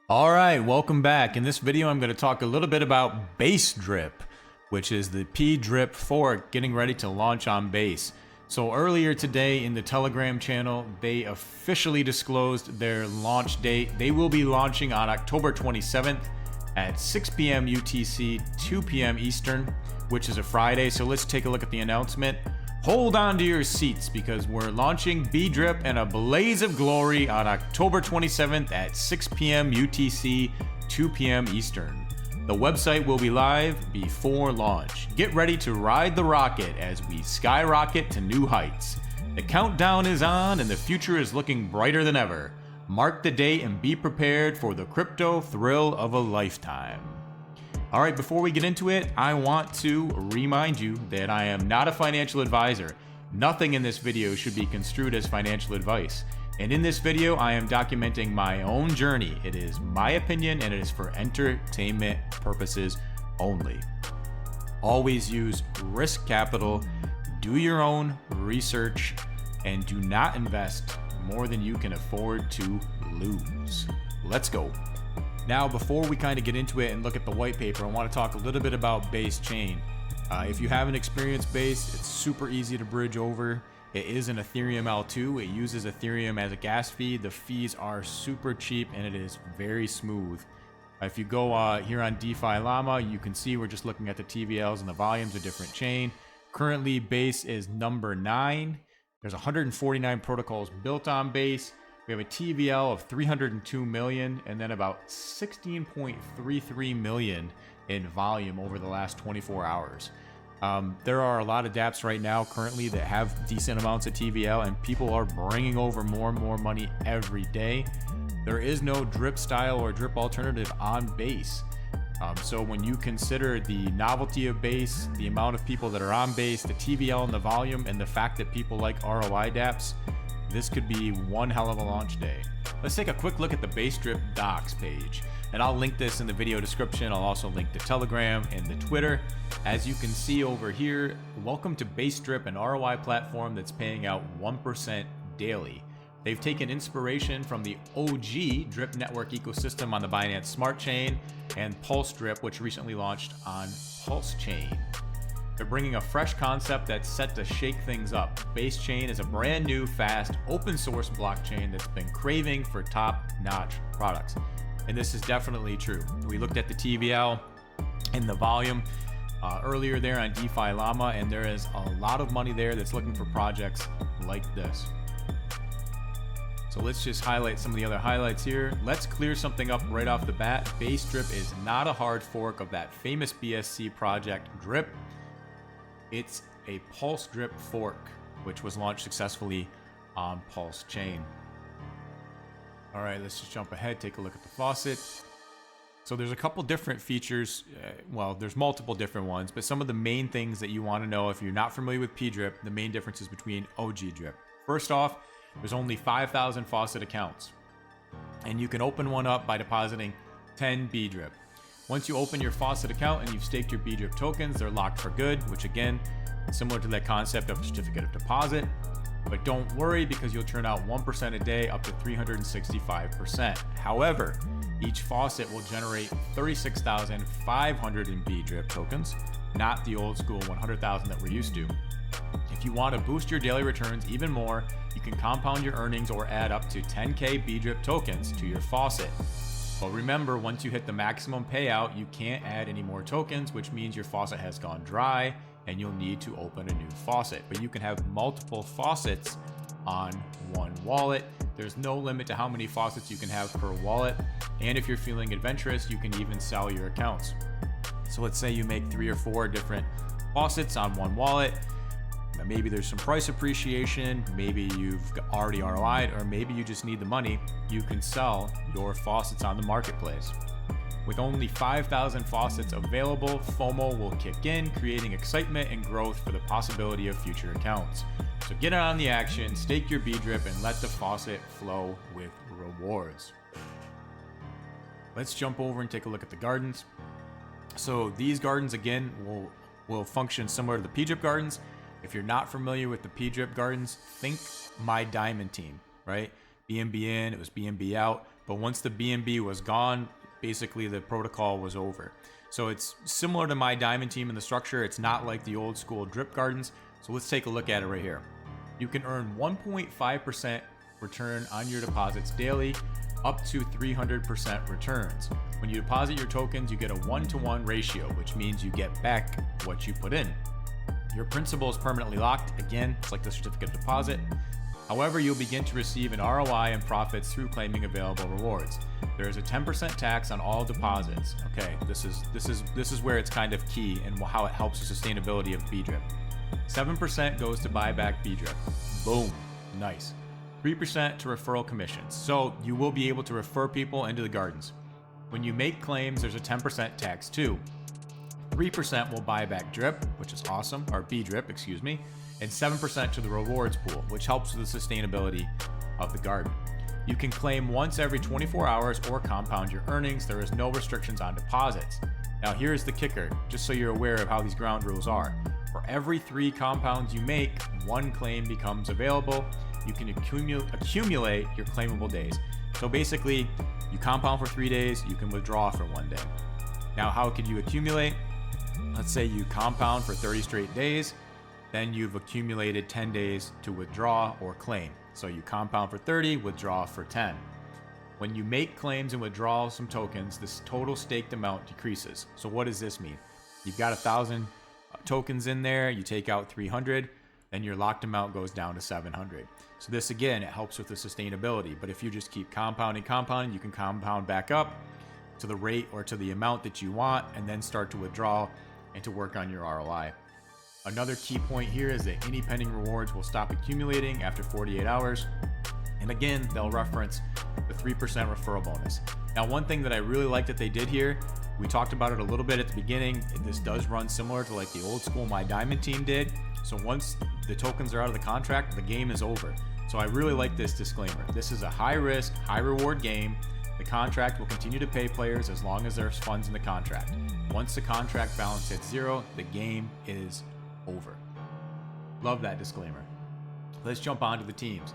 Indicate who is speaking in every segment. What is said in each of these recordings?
Speaker 1: All right, welcome back. In this video, I'm going to talk a little bit about BaseDrip, which is the BDRIP fork getting ready to launch on Base. So earlier today in the Telegram channel, they officially disclosed their launch date. They will be launching on October 27th at 6 PM UTC, 2 PM Eastern, which is a Friday. So let's take a look at the announcement. Hold on to your seats because we're launching BDRIP in a blaze of glory on October 27th at 6 PM UTC, 2 PM Eastern. The website will be live before launch. Get ready to ride the rocket as we skyrocket to new heights. The countdown is on and the future is looking brighter than ever. Mark the date and be prepared for the crypto thrill of a lifetime. All right, before we get into it, I want to remind you that I am not a financial advisor. Nothing in this video should be construed as financial advice. And in this video, I am documenting my own journey. It is my opinion and it is for entertainment purposes only. Always use risk capital, do your own research, and do not invest more than you can afford to lose. Let's go. Now, before we kind of get into it and look at the white paper, I want to talk a little bit about Base Chain. If you haven't experienced Base, it's super easy to bridge over. It is an Ethereum L2. It uses Ethereum as a gas fee. The fees are super cheap and it is very smooth. If you go here on DeFi Llama, you can see we're just looking at the TVLs and the volumes of different chain. Currently, Base is number 9. There's 149 protocols built on Base. We have a TVL of 302 million and then about 16.33 million in volume over the last 24 hours. There are a lot of dApps right now currently that have decent amounts of TVL and people are bringing over more and more money every day. There is no drip style or drip alternative on Base. So when you consider the novelty of Base, the amount of people that are on Base, the TVL and the volume, and the fact that people like ROI dApps, this could be one hell of a launch day. Let's take a quick look at the BaseDrip docs page. And I'll link this in the video description. I'll also link the Telegram and the Twitter. As you can see over here, welcome to BaseDrip, an ROI platform that's paying out 1% daily. They've taken inspiration from the OG Drip network ecosystem on the Binance Smart Chain and Pulse Drip, which recently launched on Pulse Chain. They're bringing a fresh concept that's set to shake things up. Base Chain is a brand new, fast, open source blockchain that's been craving for top-notch products. And this is definitely true. We looked at the TVL and the volume earlier there on DeFi Llama, and there is a lot of money there that's looking for projects like this. So let's just highlight some of the other highlights here. Let's clear something up right off the bat. BaseDrip is not a hard fork of that famous BSC project Drip. It's a Pulse Drip fork, which was launched successfully on Pulse Chain. All right, let's just jump ahead, take a look at the faucet. So there's a couple different features. Well, there's multiple different ones, but some of the main things that you want to know if you're not familiar with BDRIP, the main differences between OG Drip. First off, there's only 5,000 faucet accounts, and you can open one up by depositing 10 BDRIP. Once you open your faucet account and you've staked your BDRIP tokens, they're locked for good, which again, similar to that concept of a certificate of deposit. But don't worry because you'll turn out 1% a day up to 365%. However, each faucet will generate 36,500 in BDRIP tokens, not the old school 100,000 that we're used to. If you want to boost your daily returns even more, you can compound your earnings or add up to 10K BDRIP tokens to your faucet. But remember, once you hit the maximum payout, you can't add any more tokens, which means your faucet has gone dry and you'll need to open a new faucet. But you can have multiple faucets on one wallet. There's no limit to how many faucets you can have per wallet. And if you're feeling adventurous, you can even sell your accounts. So let's say you make 3 or 4 different faucets on one wallet. Maybe there's some price appreciation, maybe you've already ROI'd, or maybe you just need the money. You can sell your faucets on the marketplace. With only 5,000 faucets available, FOMO will kick in, creating excitement and growth for the possibility of future accounts. So get on the action, stake your BDRIP, and let the faucet flow with rewards. Let's jump over and take a look at the gardens. So these gardens, again, will function similar to the PDRIP gardens. If you're not familiar with the BDRIP gardens, think My Diamond Team, right? BNB in, it was BNB out. but once the BNB was gone, basically the protocol was over. So it's similar to my diamond team in the structure. It's not like the old school drip gardens. So let's take a look at it right here. You can earn 1.5% return on your deposits daily, up to 300% returns. When you deposit your tokens, you get a 1-to-1 ratio, which means you get back what you put in. Your principal is permanently locked. Again, it's like the certificate of deposit. However, you'll begin to receive an ROI and profits through claiming available rewards. There is a 10% tax on all deposits. Okay, this is where it's kind of key and how it helps the sustainability of BDRIP. 7% goes to buy back BDRIP. Boom, nice. 3% to referral commissions. So you will be able to refer people into the gardens. When you make claims, there's a 10% tax too. 3% will buy back drip, which is awesome, or BDRIP, excuse me, and 7% to the rewards pool, which helps with the sustainability of the garden. You can claim once every 24 hours or compound your earnings. There is no restrictions on deposits. Now here's the kicker, just so you're aware of how these ground rules are. For every 3 compounds you make, 1 claim becomes available. You can accumulate your claimable days. So basically, you compound for 3 days, you can withdraw for 1 day. Now how could you accumulate? Let's say you compound for 30 straight days, then you've accumulated 10 days to withdraw or claim. So you compound for 30, withdraw for 10. When you make claims and withdraw some tokens, this total staked amount decreases. So what does this mean? You've got 1,000 tokens in there, you take out 300, then your locked amount goes down to 700. So this again, it helps with the sustainability. But if you just keep compounding, you can compound back up to the rate or to the amount that you want, and then start to withdraw and to work on your ROI. Another key point here is that any pending rewards will stop accumulating after 48 hours. And again, they'll reference the 3% referral bonus. Now, one thing that I really like that they did here, we talked about it a little bit at the beginning. This does run similar to like the old school My Diamond team did. So once the tokens are out of the contract, the game is over. So I really like this disclaimer. This is a high risk, high reward game. The contract will continue to pay players as long as there's funds in the contract. Once the contract balance hits 0, the game is over. Love that disclaimer. Let's jump on to the teams.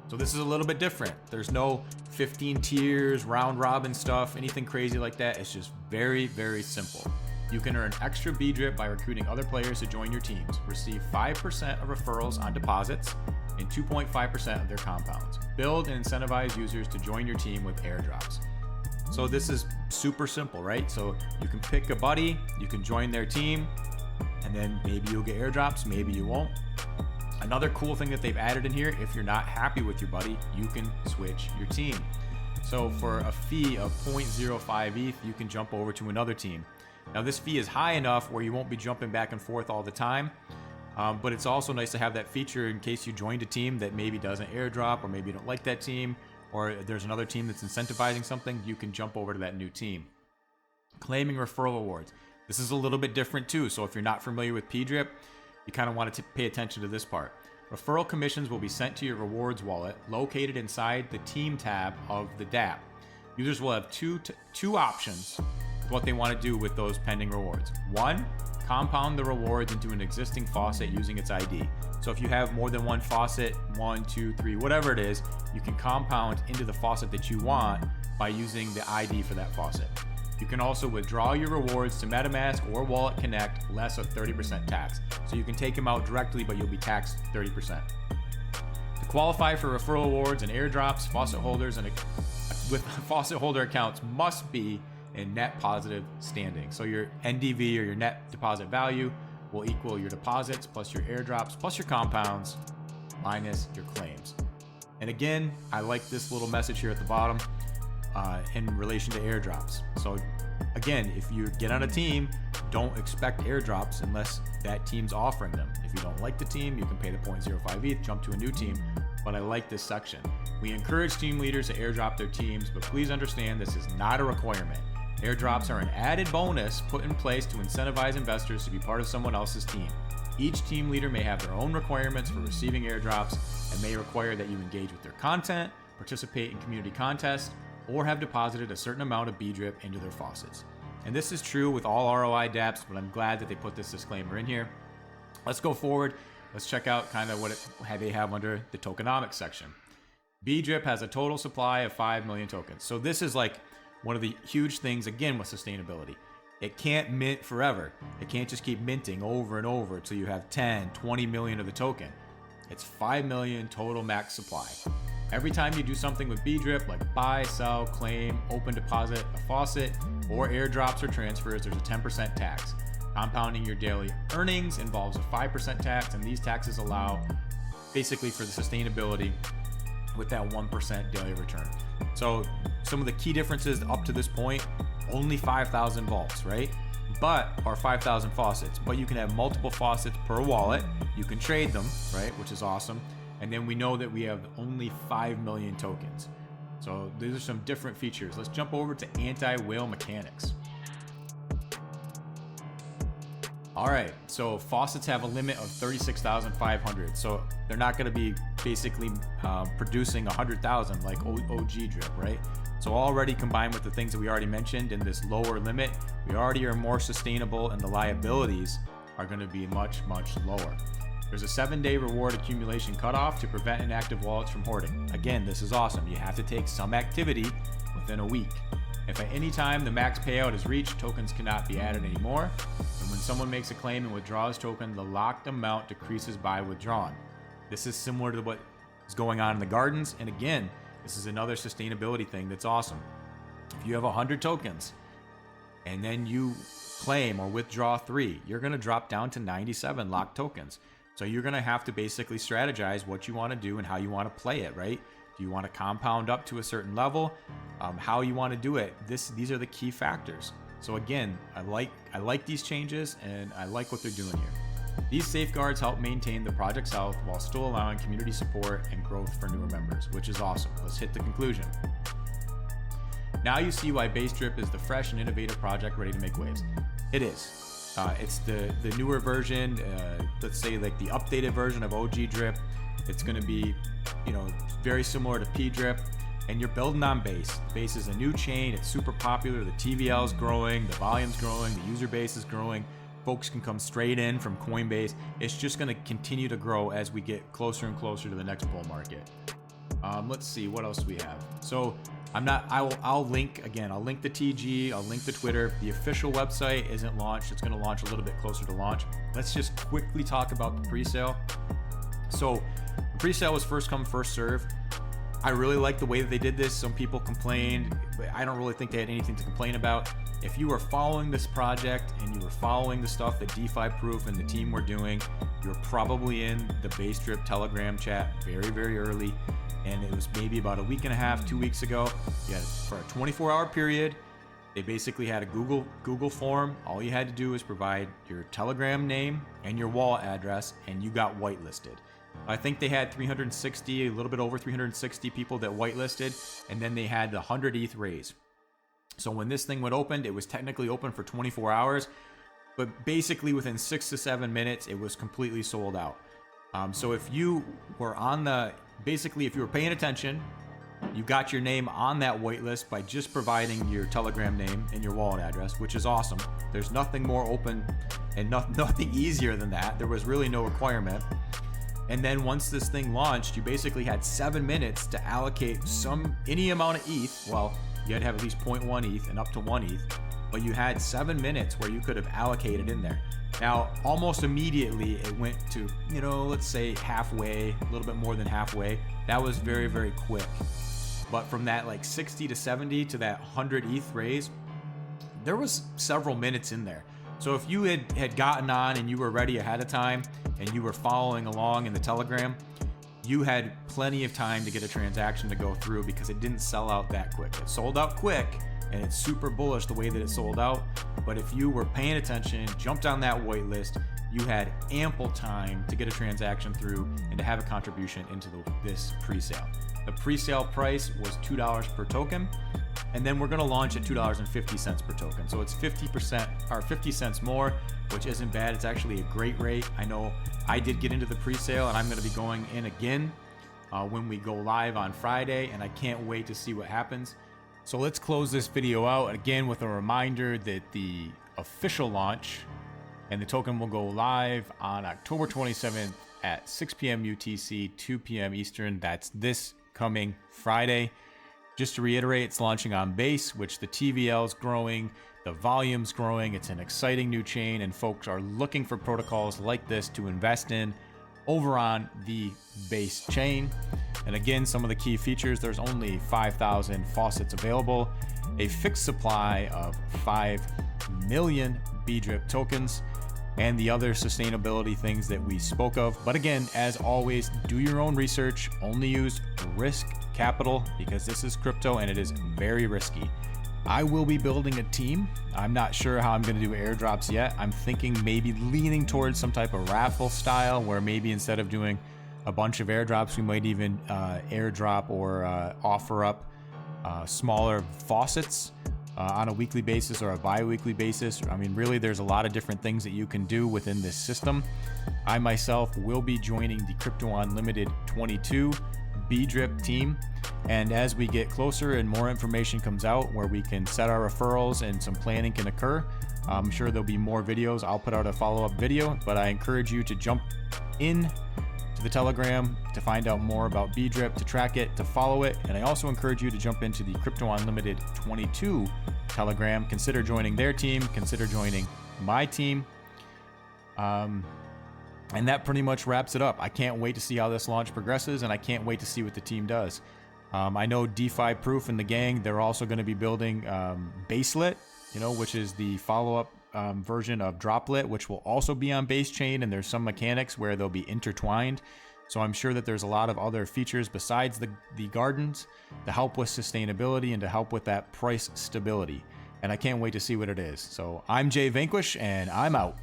Speaker 1: So this is a little bit different. There's no 15 tiers, round robin stuff, anything crazy like that. It's just very, very simple. You can earn extra BDRIP by recruiting other players to join your teams, receive 5% of referrals on deposits, and 2.5% of their compounds. Build and incentivize users to join your team with airdrops. So this is super simple, right? So you can pick a buddy, you can join their team, and then maybe you'll get airdrops, maybe you won't. Another cool thing that they've added in here, if you're not happy with your buddy, you can switch your team. So for a fee of 0.05 ETH, you can jump over to another team. Now this fee is high enough where you won't be jumping back and forth all the time, but it's also nice to have that feature in case you joined a team that maybe doesn't airdrop, or maybe you don't like that team, or there's another team that's incentivizing something, you can jump over to that new team. Claiming referral awards. This is a little bit different too, so if you're not familiar with BDRIP, you kind of want to pay attention to this part. Referral commissions will be sent to your rewards wallet located inside the team tab of the DApp. Users will have two options what they want to do with those pending rewards. 1, compound the rewards into an existing faucet using its ID. So if you have more than one faucet, 1, 2, 3, whatever it is, you can compound into the faucet that you want by using the ID for that faucet. You can also withdraw your rewards to MetaMask or Wallet Connect, less a 30% tax. So you can take them out directly, but you'll be taxed 30%. To qualify for referral awards and airdrops, faucet holders with faucet holder accounts must be in net positive standing. So your NDV, or your net deposit value, will equal your deposits plus your airdrops plus your compounds minus your claims. And again, I like this little message here at the bottom in relation to airdrops. So again, if you get on a team, don't expect airdrops unless that team's offering them. If you don't like the team, you can pay the 0.05 ETH, jump to a new team. But I like this section. We encourage team leaders to airdrop their teams, but please understand this is not a requirement. Airdrops are an added bonus put in place to incentivize investors to be part of someone else's team. Each team leader may have their own requirements for receiving airdrops and may require that you engage with their content, participate in community contests, or have deposited a certain amount of BDRIP into their faucets. And this is true with all ROI dApps, but I'm glad that they put this disclaimer in here. Let's go forward. Let's check out kind of what they have under the tokenomics section. BDRIP has a total supply of 5 million tokens. So this is like one of the huge things, again, with sustainability. It can't mint forever. It can't just keep minting over and over until you have 10, 20 million of the token. It's 5 million total max supply. Every time you do something with BDRIP, like buy, sell, claim, open deposit a faucet, or airdrops or transfers, there's a 10% tax. Compounding your daily earnings involves a 5% tax, and these taxes allow basically for the sustainability with that 1% daily return. So some of the key differences up to this point, only 5,000 vaults, right? But are 5,000 faucets, but you can have multiple faucets per wallet. You can trade them, right? Which is awesome. And then we know that we have only 5 million tokens. So these are some different features. Let's jump over to anti-whale mechanics. All right, so faucets have a limit of 36,500. So they're not going to be basically producing 100,000 like OG drip, right? So already combined with the things that we already mentioned in this lower limit, we already are more sustainable and the liabilities are going to be much, much lower. There's a 7-day reward accumulation cutoff to prevent inactive wallets from hoarding. Again, this is awesome. You have to take some activity within a week. If at any time the max payout is reached, tokens cannot be added anymore. And when someone makes a claim and withdraws token, the locked amount decreases by withdrawn. This is similar to what is going on in the gardens. And again, this is another sustainability thing that's awesome. If you have 100 tokens and then you claim or withdraw 3, you're going to drop down to 97 locked tokens. So you're going to have to basically strategize what you want to do and how you want to play it, right? Do you want to compound up to a certain level? How you want to do it? These are the key factors. So again, I like these changes and I like what they're doing here. These safeguards help maintain the project's health while still allowing community support and growth for newer members, which is awesome. Let's hit the conclusion. Now you see why BaseDrip is the fresh and innovative project ready to make waves. It is. It's the newer version, let's say like the updated version of OG Drip. It's going to be, very similar to PDRIP, and you're building on Base. Base is a new chain. It's super popular. The TVL is growing, the volume's growing, the user base is growing. Folks can come straight in from Coinbase. It's just going to continue to grow as we get closer and closer to the next bull market. Let's see what else we have. So I'll link the TG, I'll link the Twitter. The official website isn't launched. It's going to launch a little bit closer to launch. Let's just quickly talk about the pre-sale. So the pre-sale was first come, first serve. I really like the way that they did this. Some people complained, but I don't really think they had anything to complain about. If you were following this project and you were following the stuff that DeFi Proof and the team were doing, you're probably in the BaseDrip Telegram chat very, very early. And it was maybe about a week and a half, 2 weeks ago. You had for a 24-hour period. They basically had a Google form. All you had to do was provide your Telegram name and your wallet address, and you got whitelisted. I think they had 360, a little bit over 360 people that whitelisted, and then they had the 100 ETH raise. So when this thing went open, it was technically open for 24 hours, but basically within 6 to 7 minutes, it was completely sold out. So if you were if you were paying attention, you got your name on that whitelist by just providing your Telegram name and your wallet address, which is awesome. There's nothing more open and nothing easier than that. There was really no requirement. And then once this thing launched, you basically had 7 minutes to allocate any amount of ETH. Well, you had to have at least 0.1 ETH and up to 1 ETH, but you had 7 minutes where you could have allocated in there. Now, almost immediately it went to, let's say halfway, a little bit more than halfway. That was very, very quick. But from that like 60 to 70 to that 100 ETH raise, there was several minutes in there. So if you had gotten on and you were ready ahead of time and you were following along in the Telegram, you had plenty of time to get a transaction to go through because it didn't sell out that quick. It sold out quick, and it's super bullish the way that it sold out. But if you were paying attention, jumped on that whitelist, you had ample time to get a transaction through and to have a contribution into this pre-sale. The pre-sale price was $2 per token, and then we're going to launch at $2.50 per token. So it's 50% or 50 cents more, which isn't bad. It's actually a great rate. I know I did get into the pre-sale, and I'm going to be going in again when we go live on Friday, and I can't wait to see what happens. So let's close this video out again with a reminder that the official launch and the token will go live on October 27th at 6 p.m. UTC, 2 p.m. Eastern. That's this coming Friday. Just to reiterate, it's launching on Base, which the TVL is growing, the volume's growing. It's an exciting new chain, and folks are looking for protocols like this to invest in over on the Base chain. And again, some of the key features: there's only 5,000 faucets available, a fixed supply of 5 million BDRIP tokens, and the other sustainability things that we spoke of. But again, as always, do your own research. Only use risk capital, because this is crypto and it is very risky. I will be building a team. I'm not sure how I'm going to do airdrops yet. I'm thinking maybe leaning towards some type of raffle style, where maybe instead of doing a bunch of airdrops, we might even airdrop or offer up smaller faucets on a weekly basis or a bi-weekly basis. I mean, really, there's a lot of different things that you can do within this system. I myself will be joining the Crypto Unlimited 22 BDRIP team. And as we get closer and more information comes out where we can set our referrals and some planning can occur, I'm sure there'll be more videos. I'll put out a follow-up video, but I encourage you to jump in to the Telegram to find out more about BDRIP, to track it, to follow it. And I also encourage you to jump into the Crypto Unlimited 22 Telegram. Consider joining their team, consider joining my team. And that pretty much wraps it up. I can't wait to see how this launch progresses, and I can't wait to see what the team does. I know DeFi Proof and the gang, they're also going to be building Baselit, which is the follow-up version of Droplet, which will also be on Base Chain, and there's some mechanics where they'll be intertwined. So I'm sure that there's a lot of other features besides the gardens to help with sustainability and to help with that price stability. And I can't wait to see what it is. So I'm Vanquish, and I'm out.